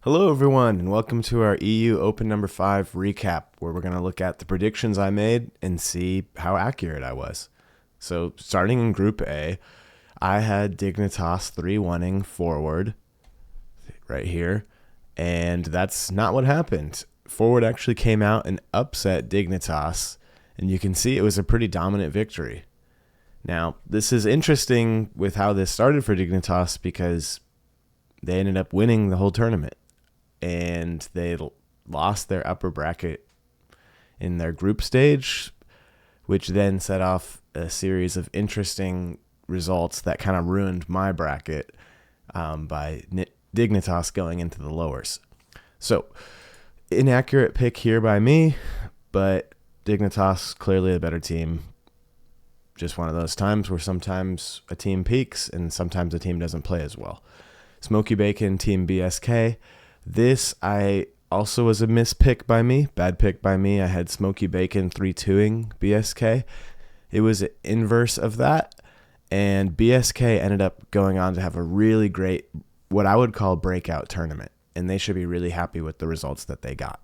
Hello, everyone, and welcome to our EU Open number 5 recap, where we're going to look at the predictions I made and see how accurate I was. So, starting in Group A, I had Dignitas 3-1ing forward right here, and that's not what happened. Forward actually came out and upset Dignitas, and you can see it was a pretty dominant victory. Now, this is interesting with how this started for Dignitas because they ended up winning the whole tournament. And they lost their upper bracket in their group stage, which then set off a series of interesting results that kind of ruined my bracket by Dignitas going into the lowers. So, inaccurate pick here by me, but Dignitas clearly a better team. Just one of those times where sometimes a team peaks and sometimes a team doesn't play as well. Smoky Bacon, Team BSK. This I also was a mispick by me, bad pick by me. I had Smoky Bacon 3-2ing BSK. It was an inverse of that, and BSK ended up going on to have a really great, what I would call breakout tournament, and they should be really happy with the results that they got.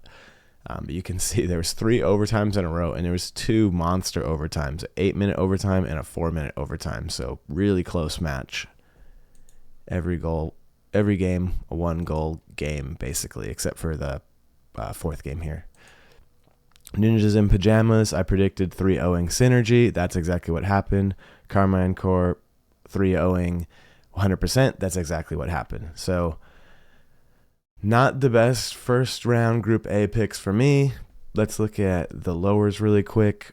But you can see there was 3 overtimes in a row, and there was 2 monster overtimes, an 8-minute overtime and a 4-minute overtime, so really close match. Every game, a 1-goal game, basically, except for the 4th game here. Ninjas in Pajamas, I predicted 3-0ing Synergy. That's exactly what happened. Carmine Corp, 3-0ing 100%. That's exactly what happened. So, not the best first round Group A picks for me. Let's look at the lowers really quick.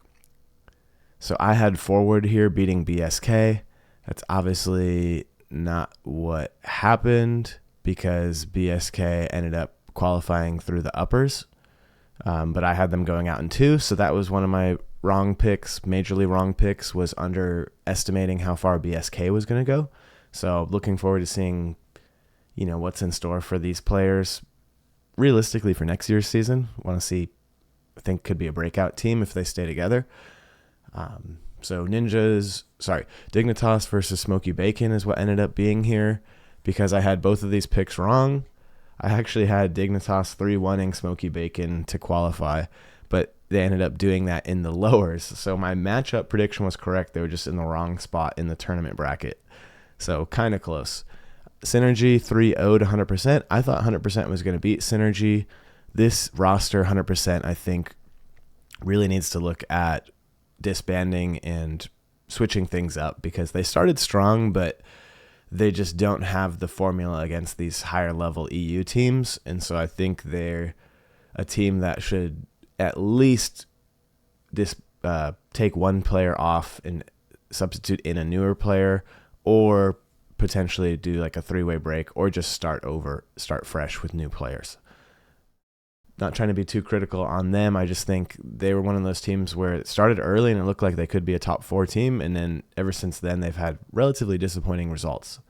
So, I had Forward here beating BSK. That's obviously not what happened because BSK ended up qualifying through the uppers, but I had them going out in 2, so that was one of my wrong picks, majorly wrong picks, was underestimating how far BSK was going to go. So looking forward to seeing, what's in store for these players realistically for next year's season. I think could be a breakout team if they stay together. So Dignitas versus Smoky Bacon is what ended up being here because I had both of these picks wrong. I actually had Dignitas 3-1ing Smoky Bacon to qualify, but they ended up doing that in the lowers. So my matchup prediction was correct. They were just in the wrong spot in the tournament bracket. So kind of close. Synergy 3-0 to 100%. I thought 100% was going to beat Synergy. This roster 100%, I think, really needs to look at disbanding and switching things up because they started strong, but they just don't have the formula against these higher level EU teams. And so I think they're a team that should at least take one player off and substitute in a newer player, or potentially do like a 3-way break, or just start fresh with new players. Not trying to be too critical on them. I just think they were one of those teams where it started early and it looked like they could be a top 4 team. And then ever since then, they've had relatively disappointing results.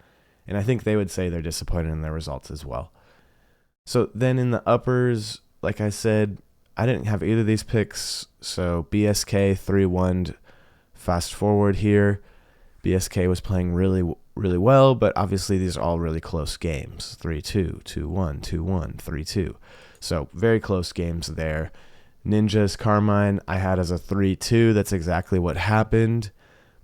And I think they would say they're disappointed in their results as well. So then in the uppers, like I said, I didn't have either of these picks. So BSK 3-1'd Fast Forward here. BSK was playing really, really well, but obviously these are all really close games. 3-2, 2-1, 2-1, 3-2. So very close games there. Ninjas Carmine I had as a 3-2. That's exactly what happened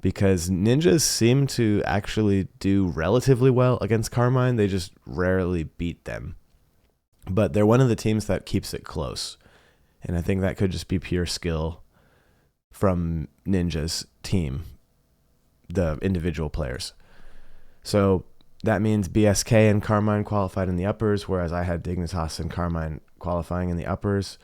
because Ninjas seem to actually do relatively well against Carmine. They just rarely beat them. But they're one of the teams that keeps it close. And I think that could just be pure skill from Ninjas team, the individual players. So that means BSK and Carmine qualified in the uppers, whereas I had Dignitas and Carmine qualifying in the uppers.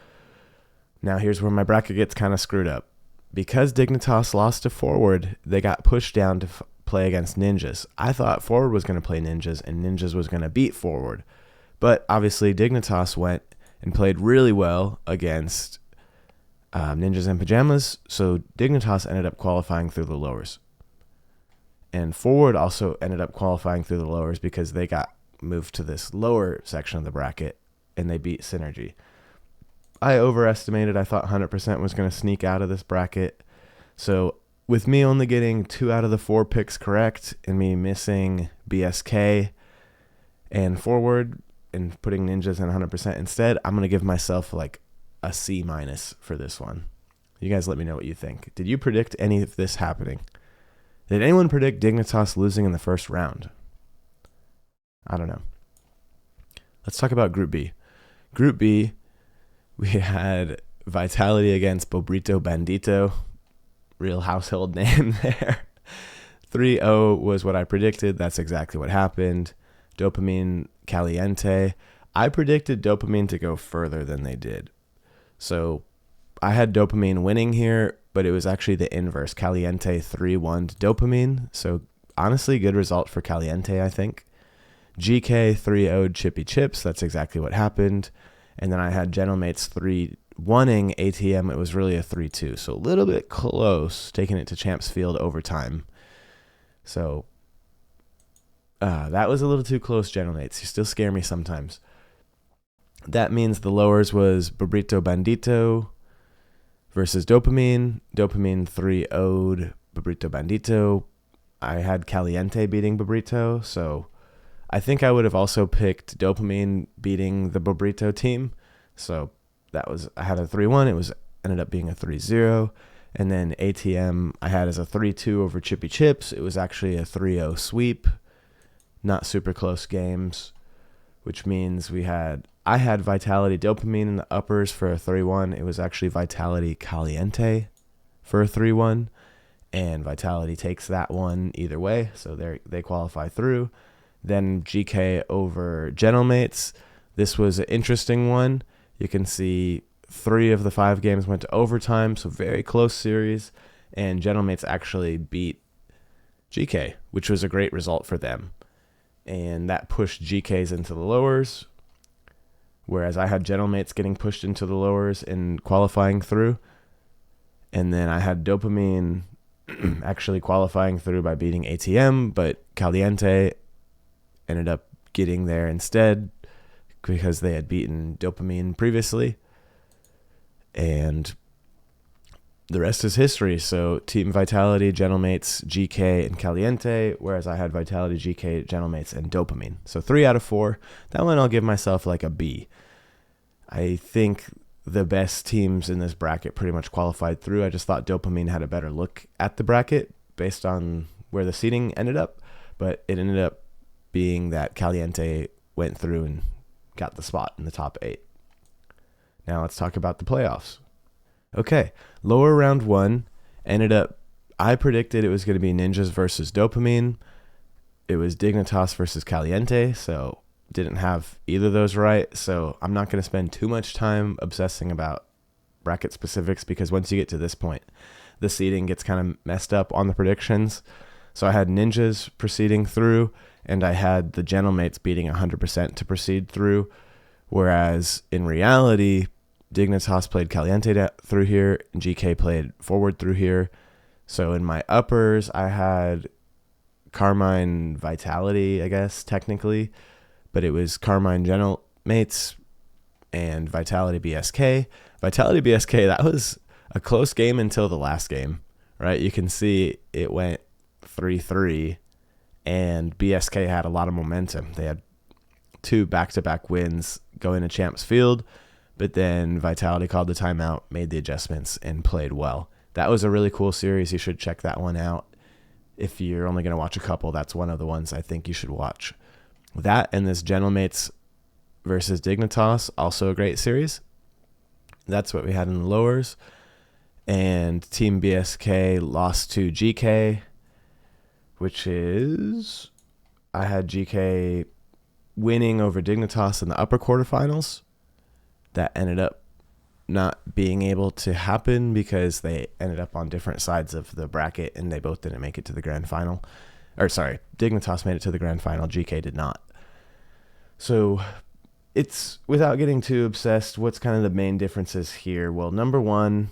Now here's where my bracket gets kind of screwed up. Because Dignitas lost to Forward, they got pushed down to play against Ninjas. I thought Forward was going to play Ninjas and Ninjas was going to beat Forward. But obviously Dignitas went and played really well against Ninjas in Pajamas, so Dignitas ended up qualifying through the lowers. And Forward also ended up qualifying through the lowers because they got moved to this lower section of the bracket and they beat Synergy. I overestimated. I thought 100% was going to sneak out of this bracket. So with me only getting 2 out of the 4 picks correct and me missing BSK and Forward and putting ninjas in 100%. Instead, I'm going to give myself like a C- for this one. You guys let me know what you think. Did you predict any of this happening? Did anyone predict Dignitas losing in the first round? I don't know. Let's talk about Group B. Group B, we had Vitality against Bobrito Bandito. Real household name there. 3-0 was what I predicted. That's exactly what happened. Dopamine Caliente. I predicted Dopamine to go further than they did. So I had Dopamine winning here, but it was actually the inverse. Caliente 3-1 to Dopamine. So honestly, good result for Caliente, I think. GK 3-0'd Chippy Chips. That's exactly what happened. And then I had Gentlemates 3-1ing ATM. It was really a 3-2. So a little bit close, taking it to Champs Field overtime. So that was a little too close, Gentlemates. You still scare me sometimes. That means the lowers was Bobrito Bandito versus Dopamine. Dopamine 3-0'd Bobrito Bandito. I had Caliente beating Bobrito, so I think I would have also picked Dopamine beating the Bobrito team. So I had a 3-1. It ended up being a 3-0. And then ATM I had as a 3-2 over Chippy Chips. It was actually a 3-0 sweep. Not super close games, which means I had Vitality Dopamine in the uppers for a 3-1. It was actually Vitality Caliente for a 3-1. And Vitality takes that one either way, so they qualify through. Then GK over Gentlemates. This was an interesting one. You can see 3 of the 5 games went to overtime, so very close series. And Gentlemates actually beat GK, which was a great result for them. And that pushed GKs into the lowers, whereas I had Gentlemates getting pushed into the lowers and qualifying through. And then I had Dopamine actually qualifying through by beating ATM, but Caliente ended up getting there instead because they had beaten Dopamine previously. And the rest is history. So Team Vitality, Gentlemates, GK, and Caliente, whereas I had Vitality, GK, Gentlemates, and Dopamine. So 3 out of 4. That one I'll give myself like a B. I think the best teams in this bracket pretty much qualified through. I just thought Dopamine had a better look at the bracket based on where the seating ended up. But it ended up being that Caliente went through and got the spot in the top 8. Now let's talk about the playoffs. Okay, lower round 1 ended up, I predicted it was going to be Ninjas versus Dopamine. It was Dignitas versus Caliente, so didn't have either of those right. So I'm not going to spend too much time obsessing about bracket specifics because once you get to this point, the seeding gets kind of messed up on the predictions. So I had Ninjas proceeding through, and I had the Gentlemates beating 100% to proceed through, whereas in reality, Dignitas played Caliente through here, and GK played forward through here. So in my uppers, I had Carmine Vitality, I guess, technically, but it was Carmine Gentlemates and Vitality BSK. Vitality BSK, that was a close game until the last game, right? You can see it went 3-3, and BSK had a lot of momentum. They had 2 back-to-back wins going to Champs Field, but then Vitality called the timeout, made the adjustments, and played well. That was a really cool series. You should check that one out. If you're only going to watch a couple, that's one of the ones I think you should watch. That and this Gentlemates versus Dignitas, also a great series. That's what we had in the lowers. And Team BSK lost to GK, which is, I had GK winning over Dignitas in the upper quarterfinals. That ended up not being able to happen because they ended up on different sides of the bracket and they both didn't make it to the grand final. Dignitas made it to the grand final. GK did not. So it's, without getting too obsessed, what's kind of the main differences here? Well, number 1,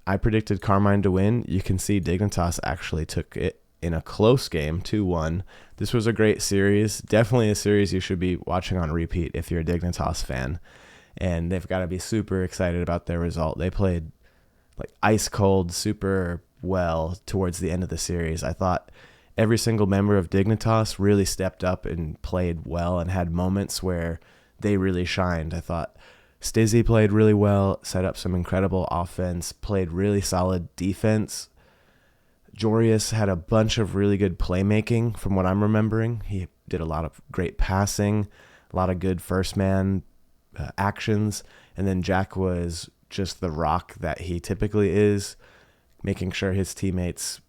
I predicted Carmine to win. You can see Dignitas actually took it in a close game, 2-1. This was a great series. Definitely a series you should be watching on repeat if you're a Dignitas fan. And they've got to be super excited about their result. They played like ice cold, super well towards the end of the series. I thought every single member of Dignitas really stepped up and played well and had moments where they really shined. I thought Stizzy played really well, set up some incredible offense, played really solid defense. Jorius had a bunch of really good playmaking from what I'm remembering. He did a lot of great passing, a lot of good first man actions. And then Jack was just the rock that he typically is, making sure his teammates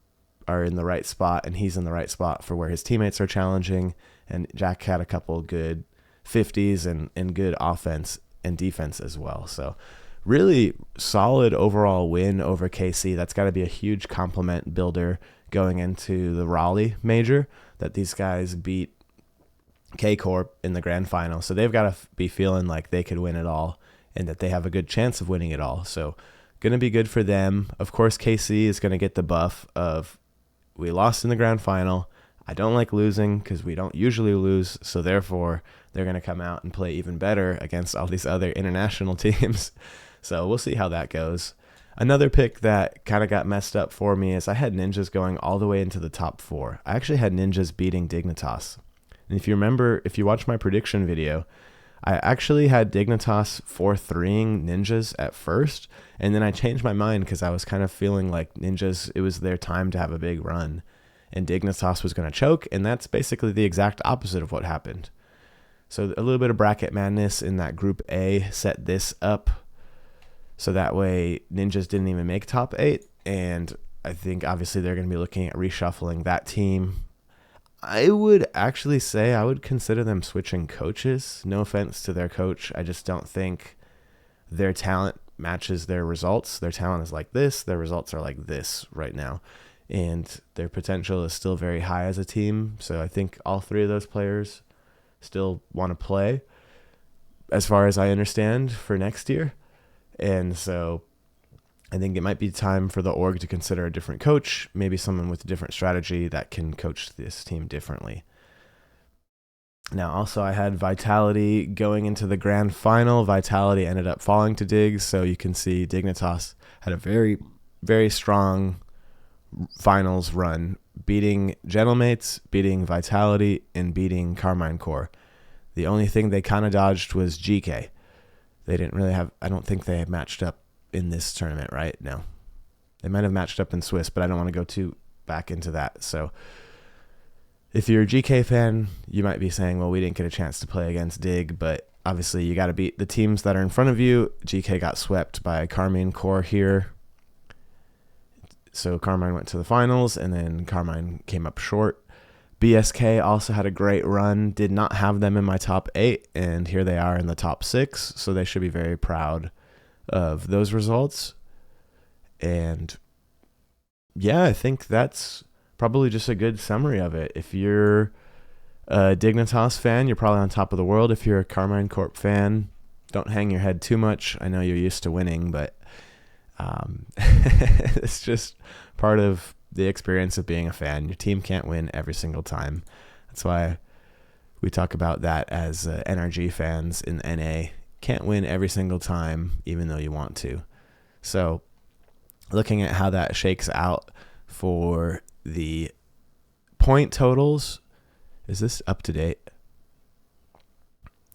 are in the right spot and he's in the right spot for where his teammates are challenging. And Jack had a couple good 50s and good offense and defense as well. So really solid overall win over KC. That's got to be a huge compliment builder going into the Raleigh major, that these guys beat K Corp in the grand final. So they've got to be feeling like they could win it all and that they have a good chance of winning it all. So going to be good for them. Of course, KC is going to get the buff of, we lost in the grand final. I don't like losing because we don't usually lose. So therefore, they're going to come out and play even better against all these other international teams. So we'll see how that goes. Another pick that kind of got messed up for me is I had Ninjas going all the way into the top 4. I actually had Ninjas beating Dignitas. And if you remember, if you watch my prediction video, I actually had Dignitas 4-3ing Ninjas at first. And then I changed my mind because I was kind of feeling like Ninjas, it was their time to have a big run. And Dignitas was going to choke. And that's basically the exact opposite of what happened. So a little bit of bracket madness in that Group A set this up. So that way Ninjas didn't even make top 8. And I think obviously they're going to be looking at reshuffling that team. I would actually say I would consider them switching coaches. No offense to their coach. I just don't think their talent matches their results. Their talent is like this. Their results are like this right now. And their potential is still very high as a team. So I think all 3 of those players still want to play, as far as I understand, for next year. And so I think it might be time for the org to consider a different coach, maybe someone with a different strategy that can coach this team differently. Now, also, I had Vitality going into the grand final. Vitality ended up falling to Diggs, so you can see Dignitas had a very, very strong finals run, beating Gentlemates, beating Vitality, and beating Carmine Corps. The only thing they kind of dodged was GK. They didn't really have, I don't think they have matched up in this tournament, right? No. They might have matched up in Swiss, but I don't want to go too back into that. So if you're a GK fan, you might be saying, well, we didn't get a chance to play against Dig, but obviously you got to beat the teams that are in front of you. GK got swept by Carmine Corps here. So Carmine went to the finals, and then Carmine came up short. BSK also had a great run, did not have them in my top 8, and here they are in the top 6, so they should be very proud of those results. And yeah, I think that's probably just a good summary of it. If you're a Dignitas fan, you're probably on top of the world. If you're a Carmine Corp fan, don't hang your head too much. I know you're used to winning, but it's just part of the experience of being a fan. Your team can't win every single time. That's why we talk about that as NRG fans in NA. Can't win every single time, even though you want to. So looking at how that shakes out for the point totals, is this up to date?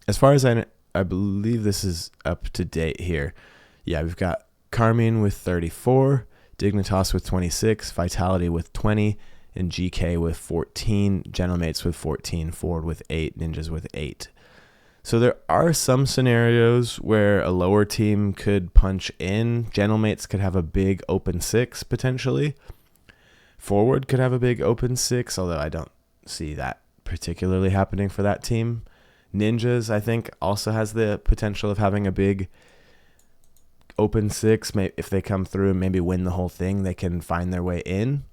As far as I believe this is up to date here. Yeah, we've got Carmine with 34, Dignitas with 26, Vitality with 20, and GK with 14, Gentlemates with 14, Ford with 8, Ninjas with 8. So there are some scenarios where a lower team could punch in. Gentlemates could have a big open 6 potentially. Forward could have a big open 6, although I don't see that particularly happening for that team. Ninjas, I think, also has the potential of having a big open 6. If they come through and maybe win the whole thing, they can find their way in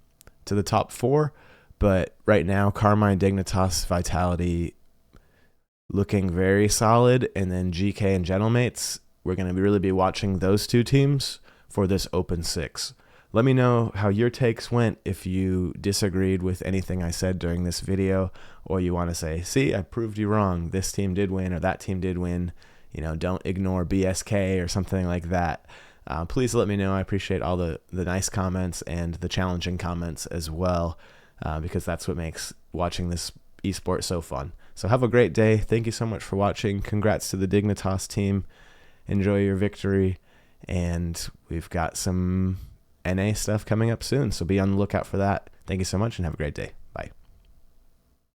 to the top 4. But right now, Carmine, Dignitas, Vitality looking very solid. And then GK and Gentlemates, we're going to really be watching those 2 teams for this open 6. Let me know how your takes went, if you disagreed with anything I said during this video, or you want to say, see, I proved you wrong. This team did win, or that team did win. You know, don't ignore BSK or something like that. Please let me know. I appreciate all the nice comments and the challenging comments as well, because that's what makes watching this esport so fun. So have a great day. Thank you so much for watching. Congrats to the Dignitas team. Enjoy your victory. And we've got some NA stuff coming up soon, so be on the lookout for that. Thank you so much and have a great day.